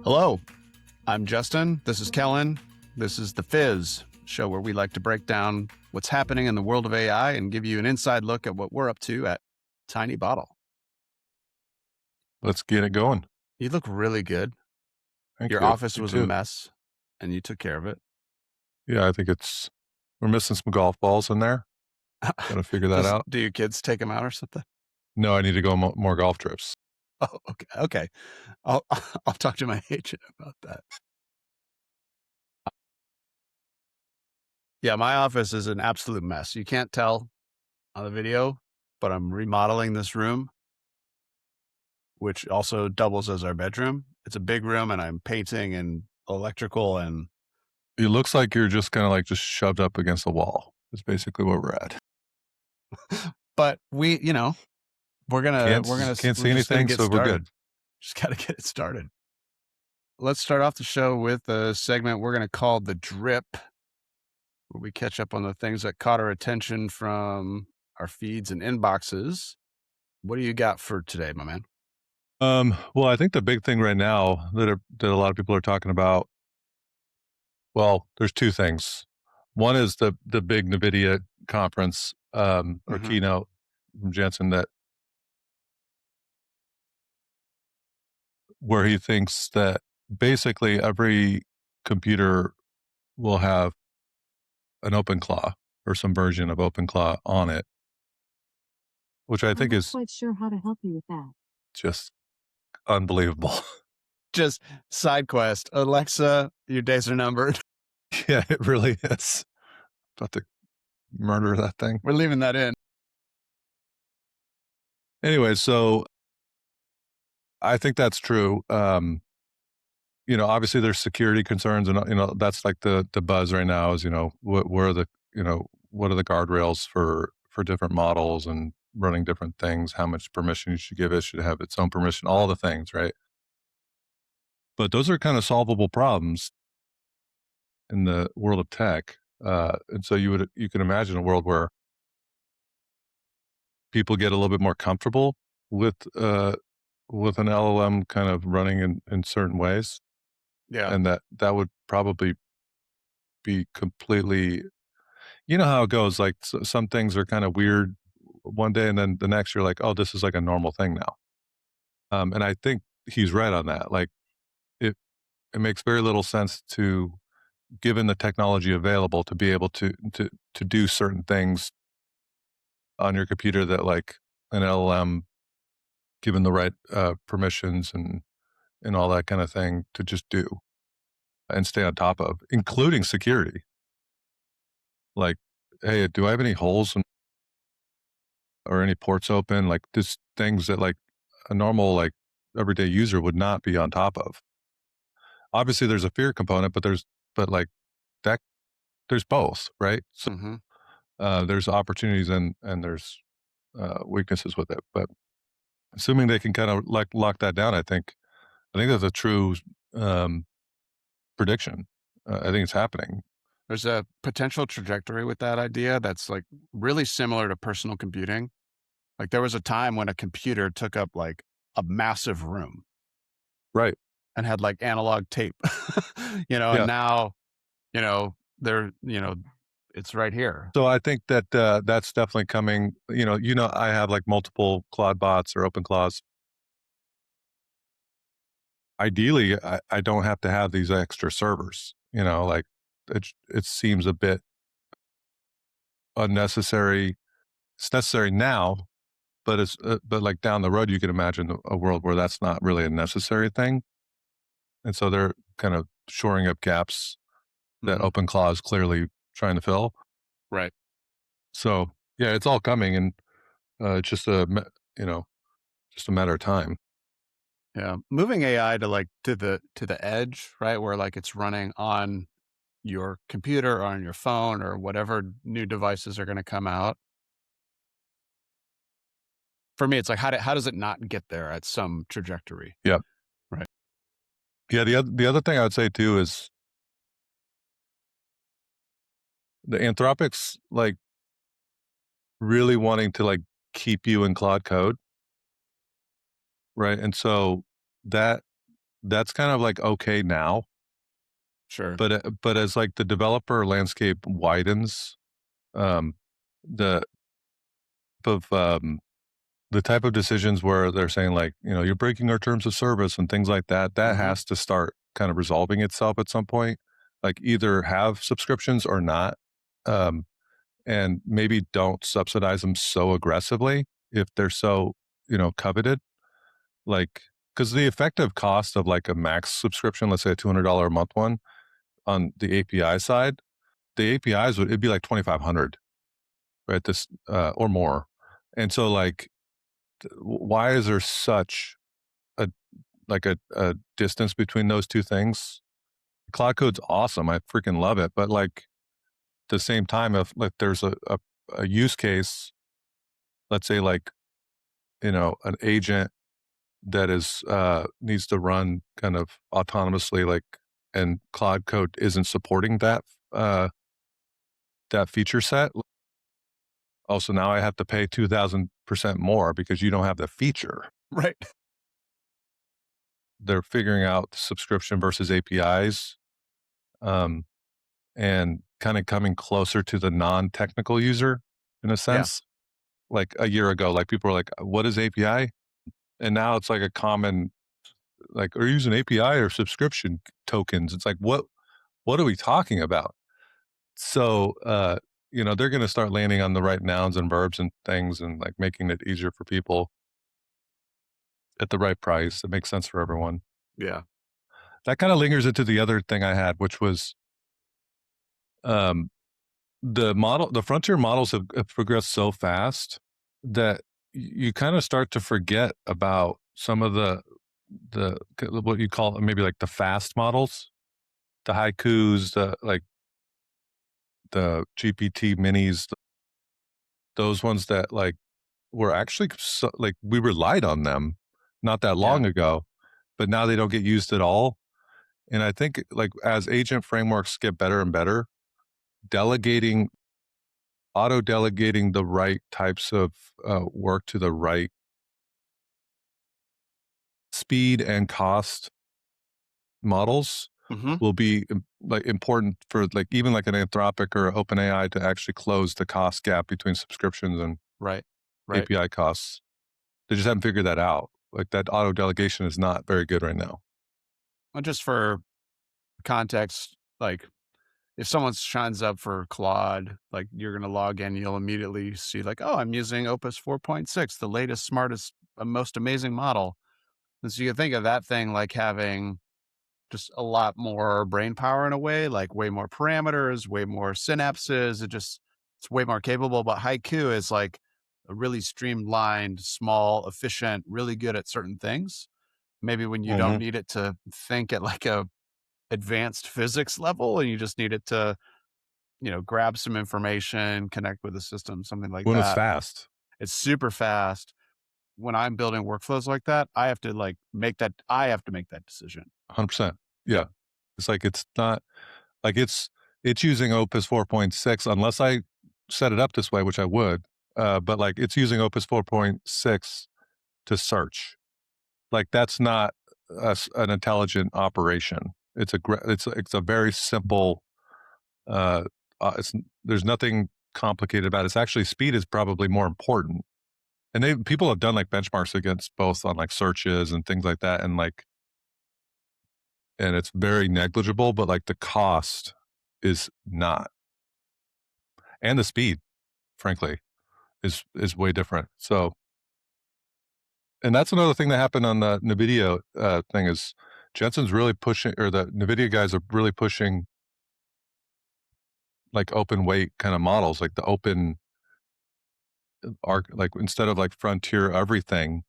Hello, I'm Justin. This is Kellen. This is The Fizz, show where we like to break down what's happening in the world of AI and give you an inside look at what we're up to at Tiny Bottle. Let's get it going. You look really good. Thank Your you. office You was too. a mess, and you took care of it. Yeah, I think we're missing some golf balls in there. Got to figure that out. Do your kids take them out or something? No, I need to go on more golf trips. Oh, okay. I'll talk to my agent about that. Yeah, my office is an absolute mess. You can't tell on the video, but I'm remodeling this room, which also doubles as our bedroom. It's a big room, and I'm painting and electrical, and It looks like you're just kind of like just shoved up against the wall. That's basically where we're at. but we're gonna Can't see anything, so we're good. Just gotta get it started. Let's start off the show with a segment we're gonna call the drip, where we catch up on the things that caught our attention from our feeds and inboxes. What do you got for today, my man? Well, I think the big thing right now that a lot of people are talking about, well, there's two things. One is the big NVIDIA conference or keynote from Jensen where he thinks that basically every computer will have an OpenClaw or some version of OpenClaw on it, which I think I'm not is quite sure how to help you with that. just unbelievable. Just side quest. Alexa, your days are numbered. Yeah, it really is. About to murder that thing. We're leaving that in. Anyway, so I think that's true. Obviously there's security concerns, and that's like the buzz right now is what are the guardrails for different models and running different things, how much permission you should give it, should have its own permission, all the things, right? But those are kind of solvable problems in the world of tech, and so you can imagine a world where people get a little bit more comfortable with an LLM kind of running in certain ways. Yeah. And that would probably be completely, you know how it goes, like some things are kind of weird one day and then the next you're like, oh, this is like a normal thing now. And I think he's right on that. Like it makes very little sense to, given the technology available, to be able to do certain things on your computer that like an LLM, given the right permissions and all that kind of thing, to just do and stay on top of, including security. Like, hey, do I have any holes or any ports open? Like just things that like a normal like everyday user would not be on top of. Obviously, there's a fear component, but like that, there's both, right? So there's opportunities and there's weaknesses with it. But assuming they can kind of like lock that down, I think that's a true prediction. I think it's happening. There's a potential trajectory with that idea that's like really similar to personal computing. Like there was a time when a computer took up like a massive room. Right. And had like analog tape, Yeah. and now, it's right here. So I think that that's definitely coming. I have like multiple Claude bots or OpenClaws. Ideally, I don't have to have these extra servers. Like it seems a bit unnecessary. It's necessary now, but but like down the road, you can imagine a world where that's not really a necessary thing. And so they're kind of shoring up gaps that OpenClaw is clearly trying to fill. Right. So yeah, it's all coming, and it's just a matter of time. Yeah, moving AI to like to the edge, right, where like it's running on your computer or on your phone or whatever new devices are going to come out. For me, it's like how does it not get there at some trajectory? Yeah. Right. Yeah. The other thing I would say too is the Anthropic's like really wanting to like keep you in Claude code, right? And so that that's kind of like okay now, Sure. but as like the developer landscape widens, um, the of the type of decisions where they're saying like, you're breaking our terms of service and things like that, that Mhm. has to start kind of resolving itself at some point. Like either have subscriptions or not. Um, and maybe don't subsidize them so aggressively if they're so, coveted. Like, because the effective cost of like a max subscription, let's say a $200 a month one on the API side, the APIs it'd be like 2,500, right? This, or more. And so like, why is there such a a distance between those two things? Cloud Code's awesome. I freaking love it. But like at the same time, if like there's a use case, let's say like, an agent that is needs to run kind of autonomously, like, and Cloud Code isn't supporting uh that feature set. Also, now I have to pay 2,000% more because you don't have the feature. Right. They're figuring out subscription versus APIs. Um, and kind of coming closer to the non-technical user in a Yeah. sense. Like a year ago, like people were like, "What is API?" And now it's like a common, like, "Are you using API or subscription tokens?" It's like, what are we talking about? So, they're going to start landing on the right nouns and verbs and things, and like making it easier for people at the right price. It makes sense for everyone. Yeah. That kind of lingers into the other thing I had, which was um, the frontier models have progressed so fast that you kind of start to forget about some of the what you call maybe like the fast models, the haikus, the like the GPT minis, those ones that like were actually like we relied on them not that Yeah. long ago, but now they don't get used at all. And I think like as agent frameworks get better and better, delegating auto delegating the right types of work to the right speed and cost models Mhm. will be like important for like even like an Anthropic or OpenAI to actually close the cost gap between subscriptions and Right. Right. API costs. They just haven't figured that out. Like that auto delegation is not very good right now. Well, just for context, like if someone signs up for Claude, like you're gonna log in, you'll immediately see like, oh, I'm using Opus 4.6, the latest, smartest, most amazing model. And so you can think of that thing like having just a lot more brain power in a way, like way more parameters, way more synapses. It's way more capable. But Haiku is like a really streamlined, small, efficient, really good at certain things. Maybe when you don't Mhm. need it to think at like a advanced physics level and you just need it to, grab some information, connect with the system, something like When it's that. fast, It's super fast. When I'm building workflows like that, I have to make that decision. 100%. Yeah. Yeah. It's like it's not like it's using Opus 4.6 unless I set it up this way, which I would. But like it's using Opus 4.6 to search. Like that's not an intelligent operation. It's a very simple. Uh, it's there's nothing complicated about it. It's actually speed is probably more important. And people have done like benchmarks against both on like searches and things like that, and like and it's very negligible. But like the cost is not, and the speed, frankly, is way different. So, and that's another thing that happened on the NVIDIA thing is Jensen's really pushing, or the NVIDIA guys are really pushing like open weight kind of models, like the open arc, like instead of like frontier everything,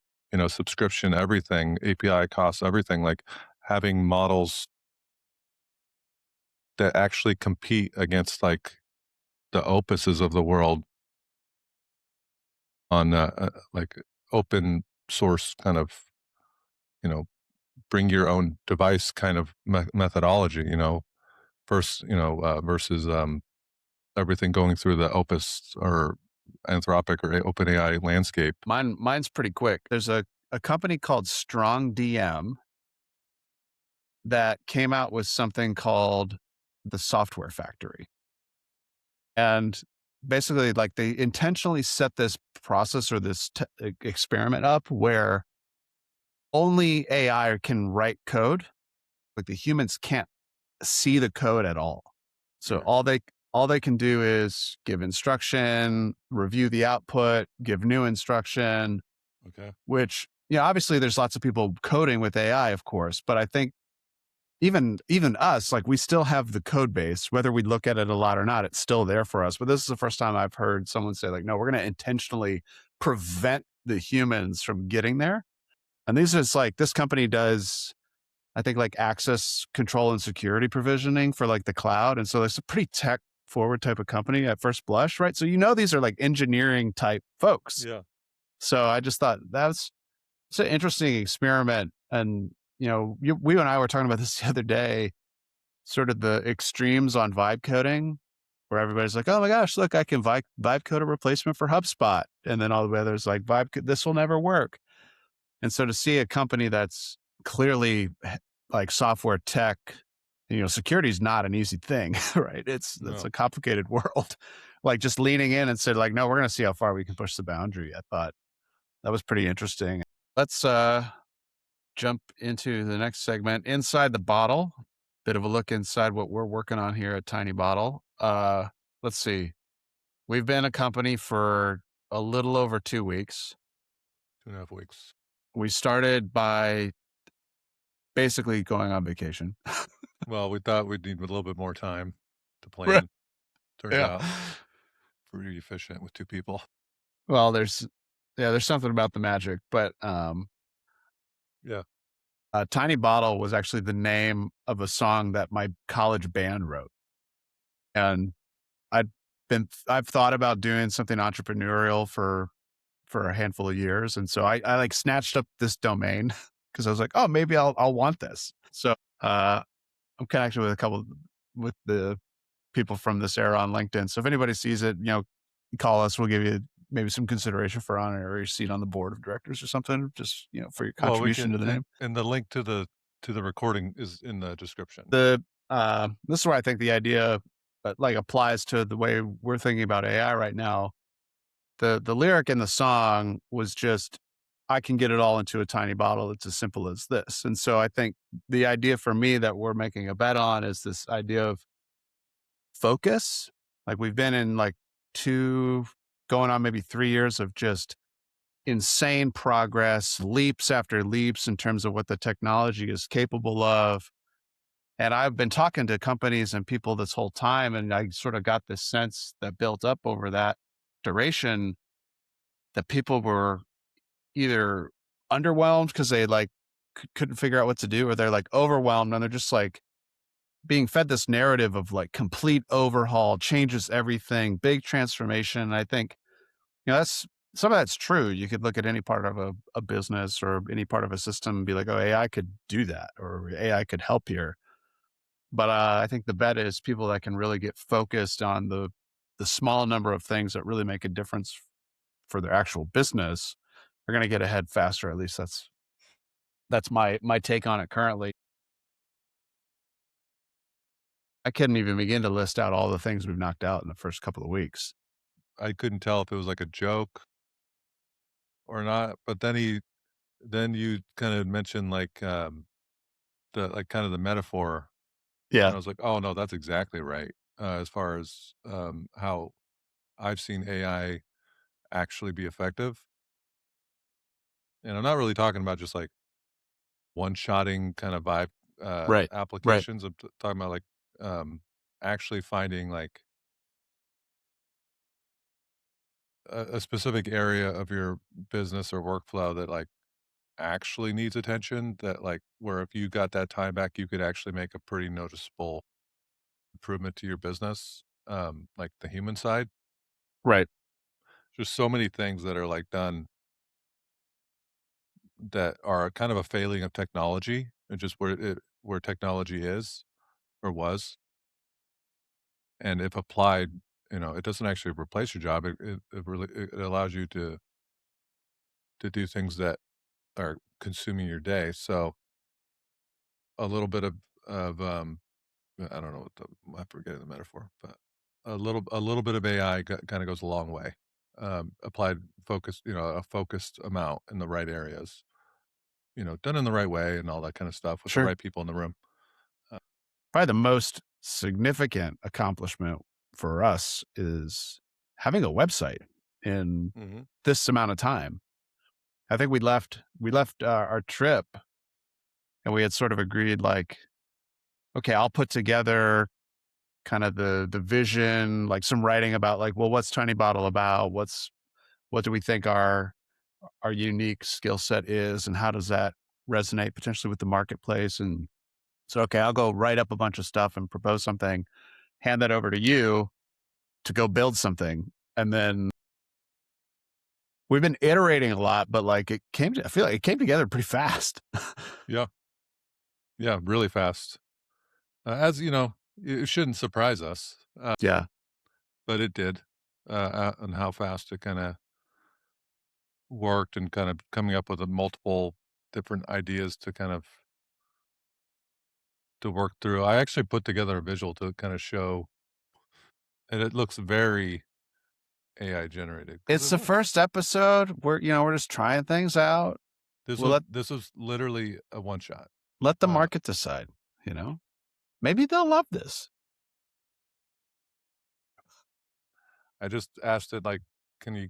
subscription everything, API costs everything, like having models that actually compete against like the opuses of the world on like open source kind of, you know, bring your own device kind of methodology, first, versus everything going through the Opus or Anthropic or OpenAI landscape. Mine's pretty quick. There's a company called StrongDM, that came out with something called the software factory. And basically, like, they intentionally set this process or this experiment up where only AI can write code. Like, the humans can't see the code at all. So Sure. all they can do is give instruction, review the output, give new instruction, Okay. which, obviously there's lots of people coding with AI, of course, but I think even us, like, we still have the code base, whether we look at it a lot or not, it's still there for us. But this is the first time I've heard someone say, like, no, we're going to intentionally prevent the humans from getting there. And these is like, this company does, I think, like, access control and security provisioning for, like, the cloud. And so it's a pretty tech forward type of company at first blush, right? So, these are like engineering type folks. Yeah. So I just thought it's an interesting experiment. And, we and I were talking about this the other day, sort of the extremes on vibe coding, where everybody's like, oh my gosh, look, I can vibe code a replacement for HubSpot. And then all the others like, this will never work. And so to see a company that's clearly like software tech, security is not an easy thing, right? It's No. a complicated world. Like, just leaning in and said, like, no, we're going to see how far we can push the boundary. I thought that was pretty interesting. Let's jump into the next segment, inside the bottle. Bit of a look inside what we're working on here at Tiny Bottle. Let's see. We've been a company for a little over 2 weeks. 2.5 weeks. We started by basically going on vacation. Well, we thought we'd need a little bit more time to Right. plan. Turns Yeah. out pretty efficient with 2 people. Well, there's something about the magic, but Yeah. Tiny Bottle was actually the name of a song that my college band wrote. And I've thought about doing something entrepreneurial for a handful of years. And so I like snatched up this domain because I was like, oh, maybe I'll want this. So I'm connected with with the people from this era on LinkedIn. So if anybody sees it, call us. We'll give you maybe some consideration for honorary seat on the board of directors or something, just, for your Well, we contribution can to the name. and the link to the recording is in the description. This is where I think the idea like applies to the way we're thinking about AI right now. The lyric in the song was just, I can get it all into a tiny bottle. It's as simple as this. And so I think the idea for me that we're making a bet on is this idea of focus. Like, we've been in like going on maybe 3 years of just insane progress, leaps after leaps in terms of what the technology is capable of. And I've been talking to companies and people this whole time, and I sort of got this sense that built up over that duration that people were either underwhelmed because they like couldn't figure out what to do, or they're like overwhelmed and they're just like being fed this narrative of like complete overhaul, changes everything, big transformation. And I think, that's some of that's true. You could look at any part of a business or any part of a system and be like, oh, AI could do that, or AI could help here. But I think the bet is people that can really get focused on the small number of things that really make a difference for their actual business are going to get ahead faster. At least that's my take on it currently. I couldn't even begin to list out all the things we've knocked out in the first couple of weeks. I couldn't tell if it was like a joke or not, but then you kind of mentioned like, the like, kind of the metaphor, and Yeah. I was like, "Oh, no, that's exactly right," as far as, how I've seen AI actually be effective, and I'm not really talking about just, like, one-shotting kind of vibe, Right. Right. applications. I'm talking about, like, actually finding, like, a specific area of your business or workflow that, like, actually needs attention, that, like, where if you got that time back, you could actually make a pretty noticeable improvement to your business, like the human side. Right. There's so many things that are, like, done that are kind of a failing of technology and just where technology is or was, and if applied, it doesn't actually replace your job. It really it allows you to do things that are consuming your day. So a little bit of I don't know what the I forget the metaphor, but a little bit of AI kind of goes a long way. Applied focus, a focused amount in the right areas, done in the right way and all that kind of stuff with the Sure. right people in the room. Uh, Probably the most significant accomplishment for us is having a website in mhm. this amount of time. I think we left our trip and we had sort of agreed like, okay, I'll put together kind of the vision, like some writing about like, well, what's Tiny Bottle about? What do we think our unique skill set is and how does that resonate potentially with the marketplace? And so, okay, I'll go write up a bunch of stuff and propose something, hand that over to you to go build something. And then we've been iterating a lot, but like I feel like it came together pretty fast. Yeah, yeah, really fast. As you know, it shouldn't surprise us, Yeah. but it did, and how fast it kind of worked and kind of coming up with a multiple different ideas to kind of to work through. I actually put together a visual to kind of show, and it looks very AI generated because It's it the is. first episode. We're just trying things out. We'll This was literally a one shot. let the Uh, market decide, you know? Maybe they'll love this. I just asked it like, can you?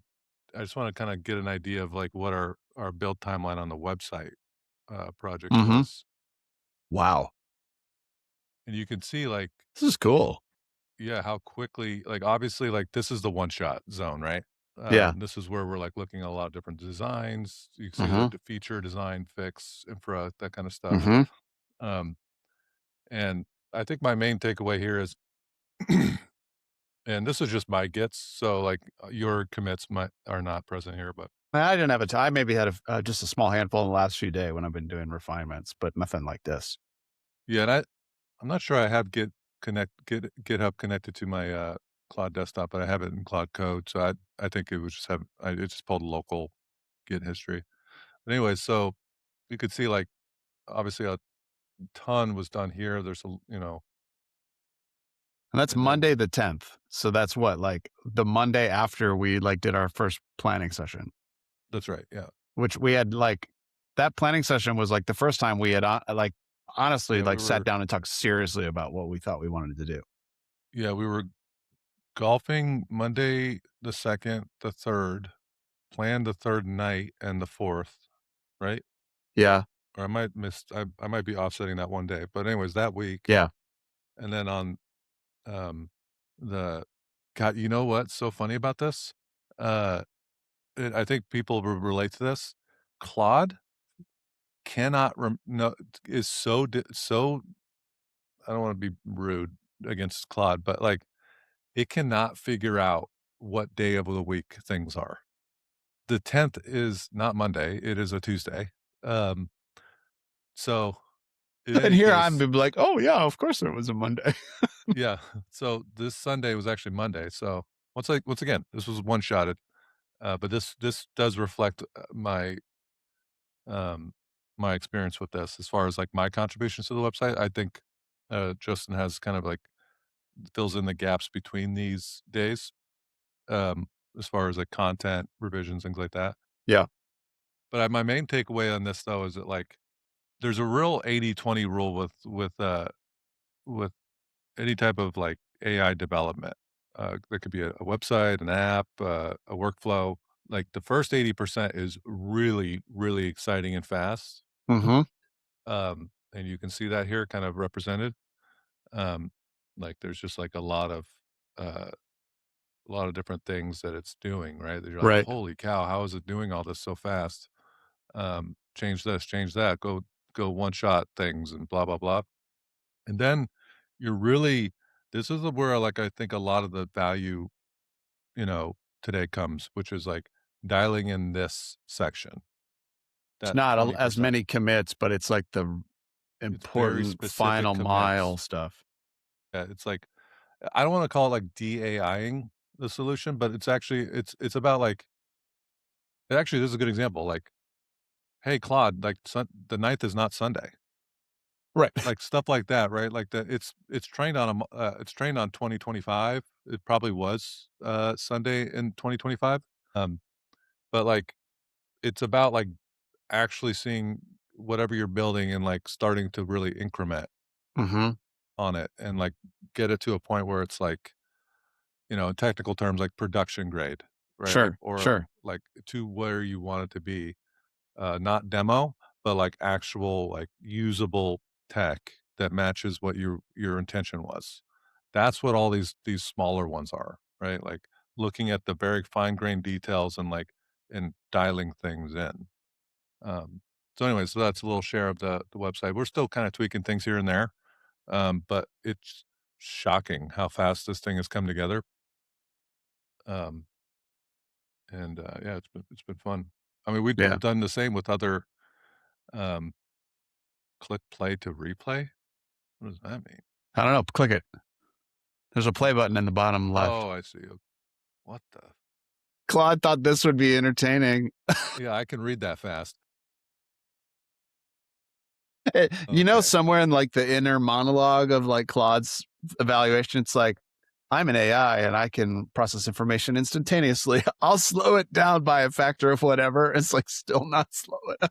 I just want to kind of get an idea of like what our build timeline on the website project Mhm. is, Wow. and you can see like, This is cool. yeah, how quickly, like, obviously, like, this is the one shot zone, right? Yeah. This is where we're like looking at a lot of different designs. You can see Mhm. the feature, design, fix, infra, that kind of stuff. Mhm. Um, and I think my main takeaway here is, and this is just my gets, so like your commits might are not present here, but I didn't have a time. Maybe had just a small handful in the last few days when I've been doing refinements, but nothing like this. yeah, and I'm not sure I have GitHub connected to my Cloud desktop, but I have it in Cloud Code, so I think it was just it just pulled local Git history. But anyway, so you could see like obviously a ton was done here. There's And that's and then Monday the 10th. So that's what, like the Monday after we like did our first planning session, that's right. Yeah. which we had like that planning session was like the first time we had like honestly Yeah, like sat down and talked seriously about what we thought we wanted to do. we were golfing Monday the 2nd, the 3rd, planned the 3rd night and the 4th, right? Yeah. Or I might be offsetting that one day. But anyways, that week. Yeah. And then on um the God, you know what's so funny about this? Uh I think people will relate to this. Claude cannot no is so I don't wanna be rude against Claude, but, like, it cannot figure out what day of the week things are. The 10th is not Monday, it is a Tuesday. Um, so, in And any here I'm case, be like, oh yeah, of course it was a Monday. yeah, so this Sunday was actually Monday, so once again, this was one-shotted, but this does reflect, um, my experience with this as far as, like, my contributions to the website. I think, Justin has kind of, like, fills in the gaps between these days, um, as far as, like, content, revisions, things like that. Yeah. But my main takeaway on this, though, is that, like, there's a real 80/20 rule with any type of, like, AI development. That could be a website, an app, a workflow. Like, the first 80% is really, really exciting and fast, Mm-hmm. and you can see that here kind of represented. Um, like, there's just, like, uh a lot of different things that it's doing, right? That you're like, Right. "Holy cow, how is it doing all this so fast? Change this, change that, go one shot things and blah, blah, blah." And then you're really this is where, like, I think a lot of the value, today comes, which is, like, dialing in this section, It's that not as 20%. many commits, but it's like the It's very important specific final mile commits. stuff. Yeah, it's like I don't wanna call it, like, DAIing the solution, but it's about, like actually, this is a good example, like, "Hey, Claude, like, the ninth is not Sunday." Right. like stuff like that, right? Like it's trained on it's trained on 2025. It probably was Sunday in 2025. Um, but like it's about like actually seeing whatever you're building and like starting to really increment Mhm. on it and like get it to a point where it's like, in technical terms, like production grade, right? Like, Sure, or sure. like to where you want it to be, not demo, but like actual, like usable tech that matches what your intention was. That's what all these smaller ones are, right? Like looking at the very fine grained details and like and dialing things in. Um, so anyway, so that's a little share of the website. We're still kind of tweaking things here and there, but it's shocking how fast this thing has come together. Um, and yeah, it's been fun. I mean, we've Yeah. done the same with other um, click play to replay. What does that mean? I don't know, click it. There's a play button in the bottom left. Oh, I see. What the? Claude thought this would be entertaining. Yeah, I can read that fast. Okay. Somewhere in like the inner monologue of like Claude's evaluation, it's like, I'm an AI and I can process information instantaneously. I'll slow it down by a factor of whatever. It's like still not slow enough.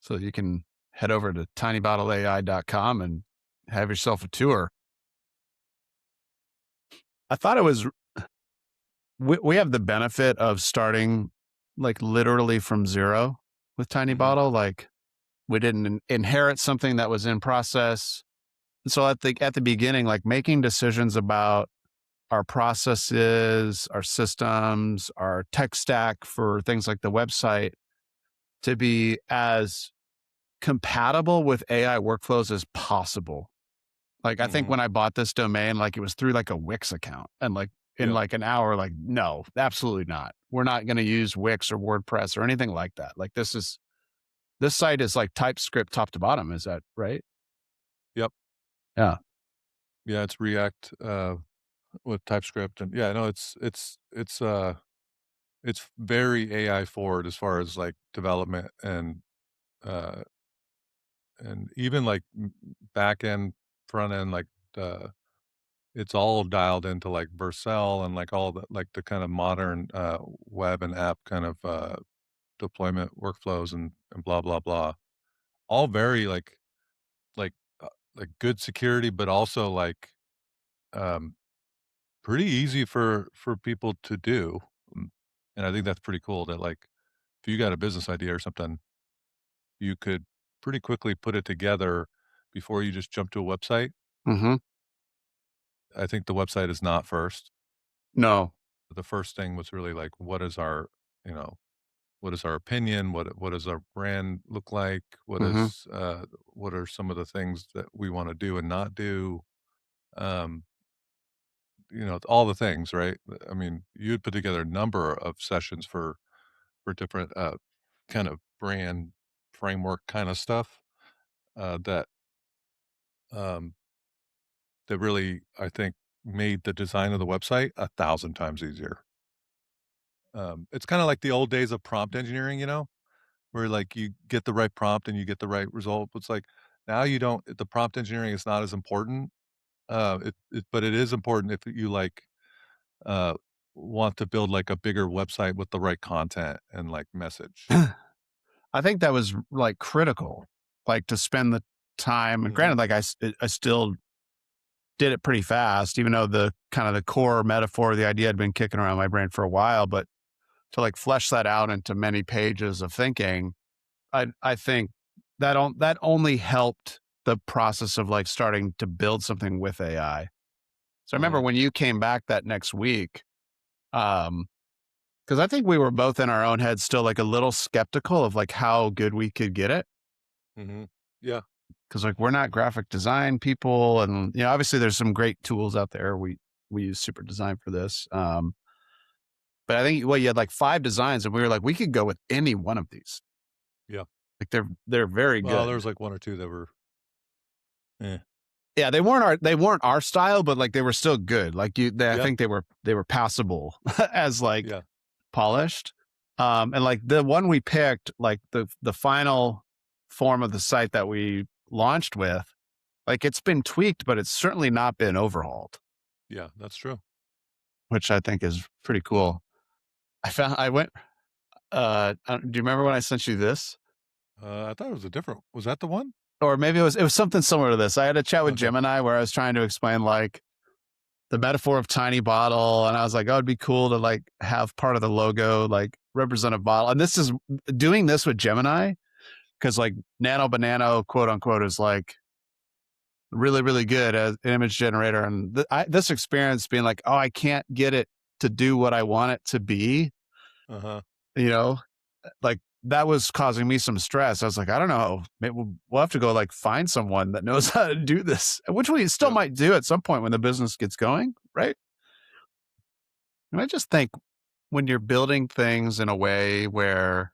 So you can head over to tinybottleai.com and have yourself a tour. I thought it was, we have the benefit of starting like literally from zero with Tiny Hmm. Bottle. Like we didn't inherit something that was in process. So at the beginning, like making decisions about our processes, our systems, our tech stack for things like the website to be as compatible with AI workflows as possible. Like I think Hmm. when I bought this domain, like it was through like a Wix account and like in Yep. like an hour, like, no, absolutely not. We're not going to use Wix or WordPress or anything like that. Like this site is like TypeScript top to bottom. Is that right? Yep. Yeah. Yeah, it's React with TypeScript, and yeah, no, it's very AI forward as far as like development uh and even like back end, front end, like uh it's all dialed into like Vercel and like all the kind of modern web and app kind of deployment workflows and blah blah blah. All very like uh, like good security, but also like um pretty easy for people to do. Mm, and I think that's pretty cool that, like, if you got a business idea or something, you could pretty quickly put it together before you just jump to a website. Mm-hmm. I think the website is not first. No. The first thing was really like, you know, what is our opinion? What does our brand look like? Mm-hmm. What are some of the things that we wanna do and not do? Um, all the things, right? I mean, you'd put together a number of sessions for different, kind of brand framework kinda stuff, that, um, that really, I think, made the design of the website 1,000 times easier. It's kinda like the old days of prompt engineering, where, like, you get the right prompt and you get the right result. It's like, now you don't the prompt engineering is not as important, but it is important if you, like, uh, want to build, like, a bigger website with the right content and, like, message. I think that was like critical, like to spend the time. And Mhm, granted, like I still did it pretty fast, even though the kind of the core metaphor, the idea had been kicking around my brain for a while. But to like flesh that out into many pages of thinking, I think that only helped the process of like starting to build something with AI. So I remember mhm, when you came back that next week, um, because I think we were both in our own heads still like a little skeptical of like how good we could get it. mhm. Yeah, Because like we're not graphic design people, and obviously there's some great tools out there. We use Super Design for this, but I think you had like 5 designs, and we were like, we could go with any one of these. yeah. Like they're very Well, there good. was, like, 1 or 2 that were eh. Yeah, they weren't our style, but like they were still good. Like I Yeah, think they were passable as like yeah. polished. And like the one we picked, like the final form of the site that we launched with, Like, it's been tweaked, but it's certainly not been overhauled, Yeah, that's true. which I think is pretty cool. I went, do you remember when I sent you this? I thought it was a different. Was that the one? Or maybe it was something similar to this. I had a chat with Okay. Gemini where I was trying to explain like the metaphor of tiny bottle, and I was like, oh, it'd be cool to like have part of the logo like represent a bottle. And this is doing this with Gemini because like Nano Banano quote unquote is like really really good as an image generator, and this experience being like, oh, I can't get it to do what I want it to be, Uh huh. you know, like that was causing me some stress. I was like, I don't know, maybe we'll have to go like find someone that knows how to do this, which we still Yep. might do at some point when the business gets going, right? And I just think when you're building things in a way where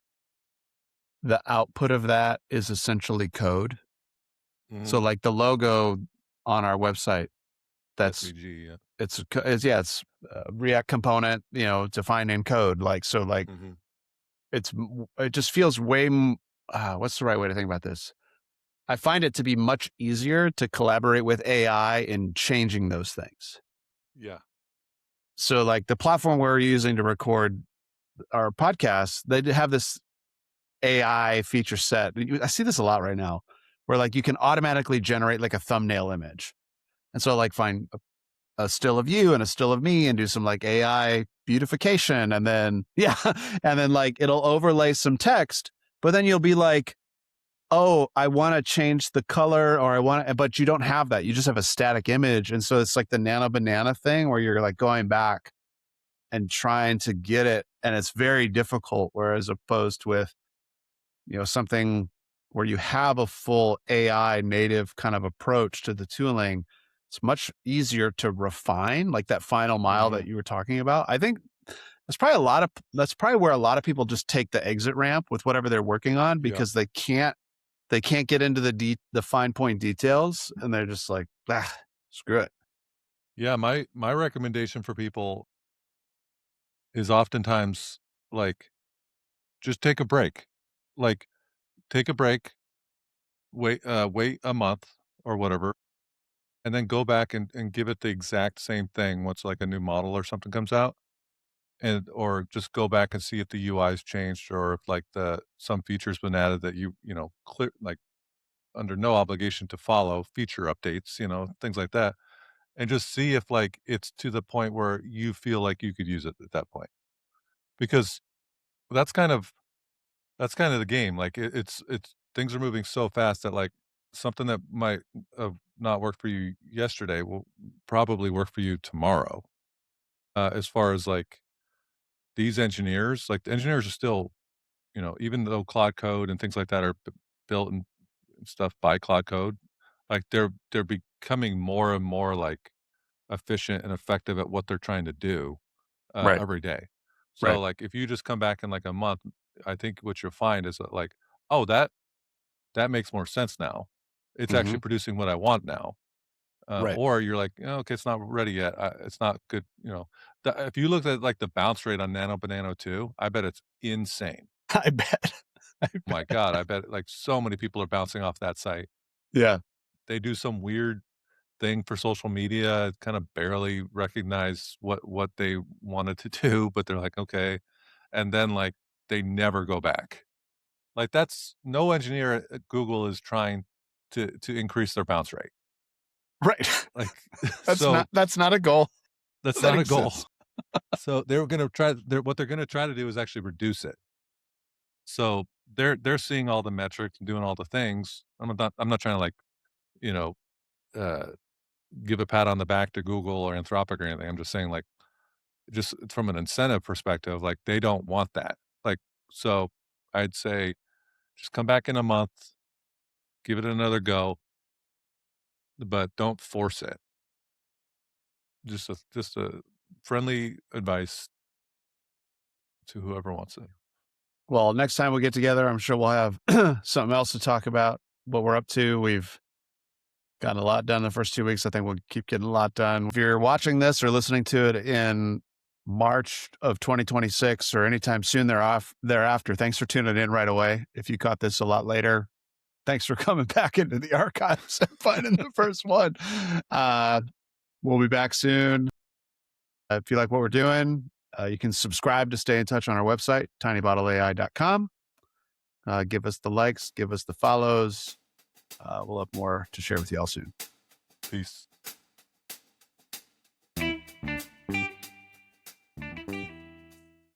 the output of that is essentially code. So Mm-hmm. like the logo on our website, that's SVG. Yeah. it's a React component, defined in code. Like, so like Mm-hmm. it just feels what's the right way to think about this? I find it to be much easier to collaborate with AI in changing those things. Yeah. So like the platform we're using to record our podcast, they have this AI feature set. I see this a lot right now where like you can automatically generate like a thumbnail image. And so like find a still of you and a still of me and do some like AI beautification. And then, yeah. And then like it'll overlay some text, but then you'll be like, oh, I want to change the color or but you don't have that. You just have a static image. And so it's like the Nano Banana thing where you're like going back and trying to get it. And it's very difficult. Whereas opposed with, something where you have a full AI native kind of approach to the tooling, it's much easier to refine like that final mile Mm-hmm. that you were talking about. I think that's probably where a lot of people just take the exit ramp with whatever they're working on Yep. because they can't get into the fine point details and they're just like, screw it. Yeah. My recommendation for people is oftentimes like just take a break. Like take a break, wait a month or whatever, and then go back and give it the exact same thing once like a new model or something comes out. And or just go back and see if the UI's changed or if like the some features been added that clear like under no obligation to follow feature updates, things like that. And just see if like it's to the point where you feel like you could use it at that point. Because that's kind of that's kind of the game. Like it's things are moving so fast that like something that might have not worked for you yesterday will probably work for you tomorrow. As far as like these engineers, like the engineers are still, even though Cloud Code and things like that are built and stuff by Cloud Code, like they're becoming more and more like efficient and effective at what they're trying to do Right. every day. So Right. like if you just come back in like a month, I think what you'll find is that like, oh, that makes more sense now. It's Hmm. actually producing what I want now. Right. Or you're like, "Oh, okay, it's not ready yet. It's not good." If you looked at like the bounce rate on Nano Banano 2, I bet it's insane. I bet. I My bet. God, I bet like so many people are bouncing off that site. Yeah. They do some weird thing for social media, kind of barely recognize what they wanted to do, but they're like, okay, and then like they never go back. Like that's no engineer at Google is trying to increase their bounce rate. Right. Like That's so not a goal that's that not a goal. exists. So they're gonna try. What they're gonna try to do is actually reduce it. So they're seeing all the metrics and doing all the things. I'm not trying to like you know uh, give a pat on the back to Google or Anthropic or anything. I'm just saying like just from an incentive perspective, like they don't want that. Like so, I'd say just come back in a month, give it another go, but don't force it. Just a friendly advice to whoever wants it. Well, next time we get together, I'm sure we'll have something else to talk about, what we're up to. We've gotten a lot done the first 2 weeks. I think we'll keep getting a lot done. If you're watching this or listening to it in March of 2026 or anytime soon thereafter, thanks for tuning in right away. If you caught this a lot later, Thanks for coming back into the archives and finding the first one. We'll be back soon. If you like what we're doing, you can subscribe to stay in touch on our website, tinybottleai.com. Give us the likes, give us the follows. We'll have more to share with you all soon. Peace.